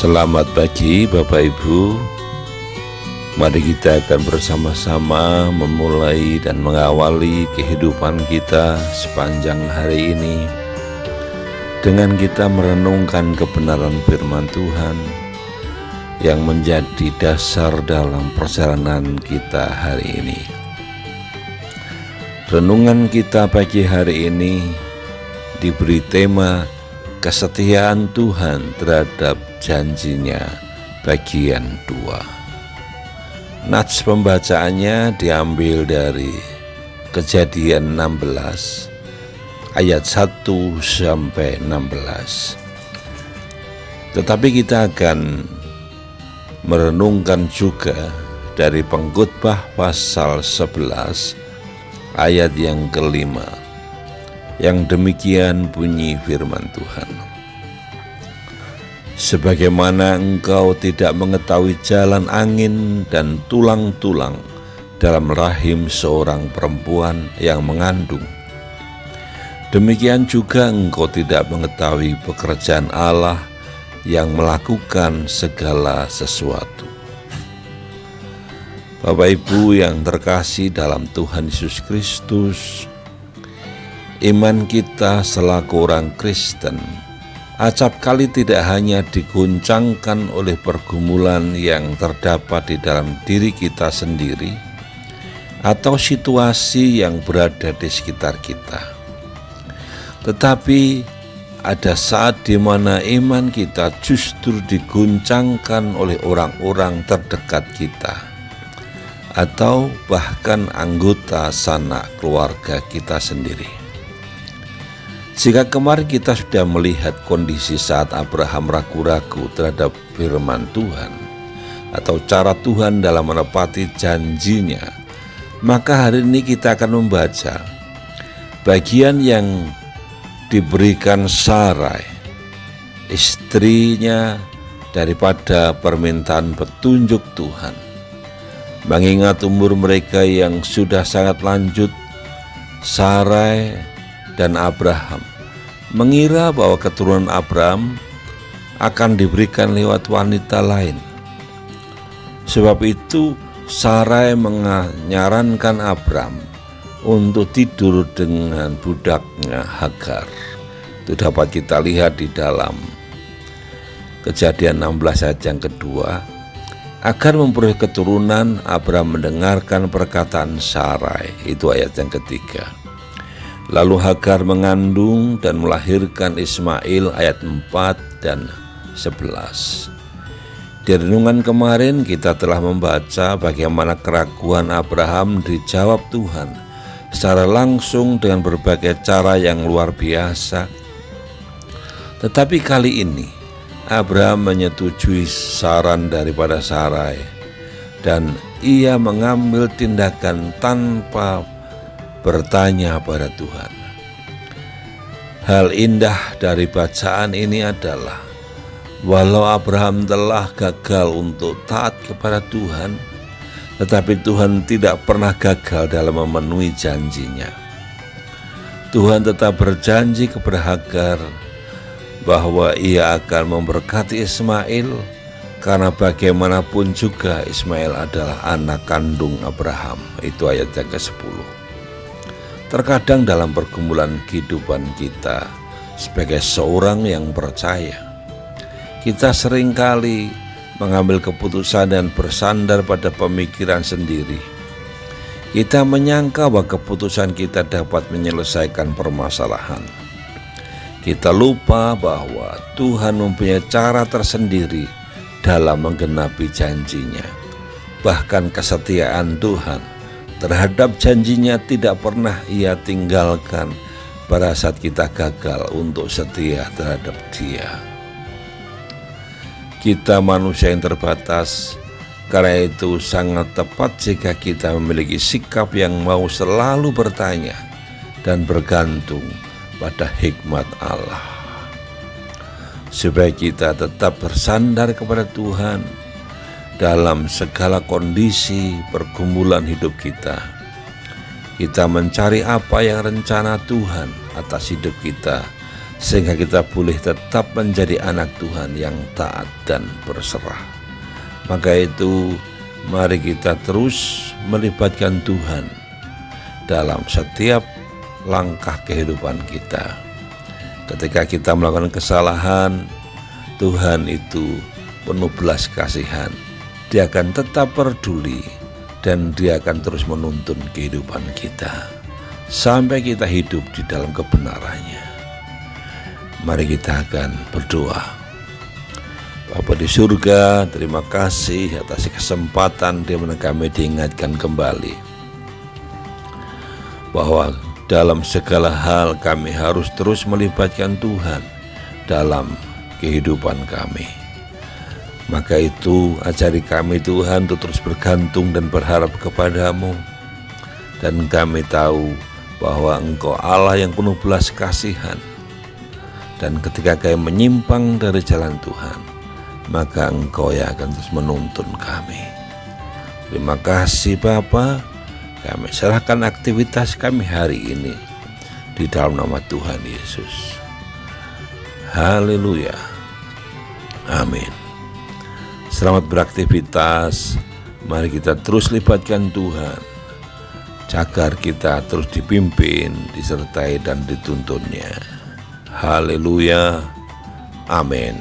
Selamat pagi Bapak Ibu. Mari kita akan bersama-sama memulai dan mengawali kehidupan kita sepanjang hari ini dengan kita merenungkan kebenaran firman Tuhan yang menjadi dasar dalam perjalanan kita hari ini. Renungan kita pagi hari ini diberi tema kesetiaan Tuhan terhadap janjinya bagian 2. Nats pembacaannya diambil dari Kejadian 16 ayat 1 sampai 16. Tetapi kita akan merenungkan juga dari Pengkhotbah pasal 11 ayat yang kelima. Yang demikian bunyi firman Tuhan. Sebagaimana engkau tidak mengetahui jalan angin dan tulang-tulang dalam rahim seorang perempuan yang mengandung, demikian juga engkau tidak mengetahui pekerjaan Allah yang melakukan segala sesuatu. Bapak Ibu yang terkasih dalam Tuhan Yesus Kristus, iman kita selaku orang Kristen acap kali tidak hanya diguncangkan oleh pergumulan yang terdapat di dalam diri kita sendiri atau situasi yang berada di sekitar kita, tetapi ada saat di mana iman kita justru diguncangkan oleh orang-orang terdekat kita atau bahkan anggota sanak keluarga kita sendiri. Jika kemarin kita sudah melihat kondisi saat Abraham ragu-ragu terhadap firman Tuhan atau cara Tuhan dalam menepati janjinya, maka hari ini kita akan membaca bagian yang diberikan Sarai, istrinya, daripada permintaan petunjuk Tuhan. Mengingat umur mereka yang sudah sangat lanjut, Sarai dan Abraham mengira bahwa keturunan Abraham akan diberikan lewat wanita lain. Sebab itu Sarai menyarankan Abraham untuk tidur dengan budaknya Hagar. Itu dapat kita lihat di dalam Kejadian 16 ayat yang kedua. Agar memperoleh keturunan, Abraham mendengarkan perkataan Sarai. Itu ayat yang ketiga. Lalu Hagar mengandung dan melahirkan Ismail ayat 4 dan 11. Di renungan kemarin kita telah membaca bagaimana keraguan Abraham dijawab Tuhan secara langsung dengan berbagai cara yang luar biasa. Tetapi kali ini Abraham menyetujui saran daripada Sarai dan ia mengambil tindakan tanpa bertanya pada Tuhan. Hal indah dari bacaan ini adalah walau Abraham telah gagal untuk taat kepada Tuhan, tetapi Tuhan tidak pernah gagal dalam memenuhi janjinya. Tuhan tetap berjanji kepada Hagar bahwa ia akan memberkati Ismail, karena bagaimanapun juga Ismail adalah anak kandung Abraham. Itu ayat yang ke-10. Terkadang dalam pergumulan kehidupan kita sebagai seorang yang percaya, kita seringkali mengambil keputusan dan bersandar pada pemikiran sendiri. Kita menyangka bahwa keputusan kita dapat menyelesaikan permasalahan. Kita lupa bahwa Tuhan mempunyai cara tersendiri dalam menggenapi janjinya. Bahkan kesetiaan Tuhan terhadap janjinya tidak pernah ia tinggalkan pada saat kita gagal untuk setia terhadap Dia. Kita manusia yang terbatas, karena itu sangat tepat jika kita memiliki sikap yang mau selalu bertanya dan bergantung pada hikmat Allah, supaya kita tetap bersandar kepada Tuhan dalam segala kondisi pergumulan hidup kita. Kita mencari apa yang rencana Tuhan atas hidup kita sehingga kita boleh tetap menjadi anak Tuhan yang taat dan berserah. Maka itu, mari kita terus melibatkan Tuhan dalam setiap langkah kehidupan kita. Ketika kita melakukan kesalahan, Tuhan itu penuh belas kasihan. Dia akan tetap peduli dan Dia akan terus menuntun kehidupan kita sampai kita hidup di dalam kebenarannya. Mari kita akan berdoa. Bapa di surga, terima kasih atas kesempatan di mana kami diingatkan kembali bahwa dalam segala hal kami harus terus melibatkan Tuhan dalam kehidupan kami. Maka itu ajari kami Tuhan untuk terus bergantung dan berharap kepadamu. Dan kami tahu bahwa Engkau Allah yang penuh belas kasihan. Dan ketika kami menyimpang dari jalan Tuhan, maka Engkau yang akan terus menuntun kami. Terima kasih Bapa. Kami serahkan aktivitas kami hari ini di dalam nama Tuhan Yesus. Haleluya. Amin. Selamat beraktivitas. Mari kita terus libatkan Tuhan, agar kita terus dipimpin, disertai dan dituntunnya. Haleluya. Amin.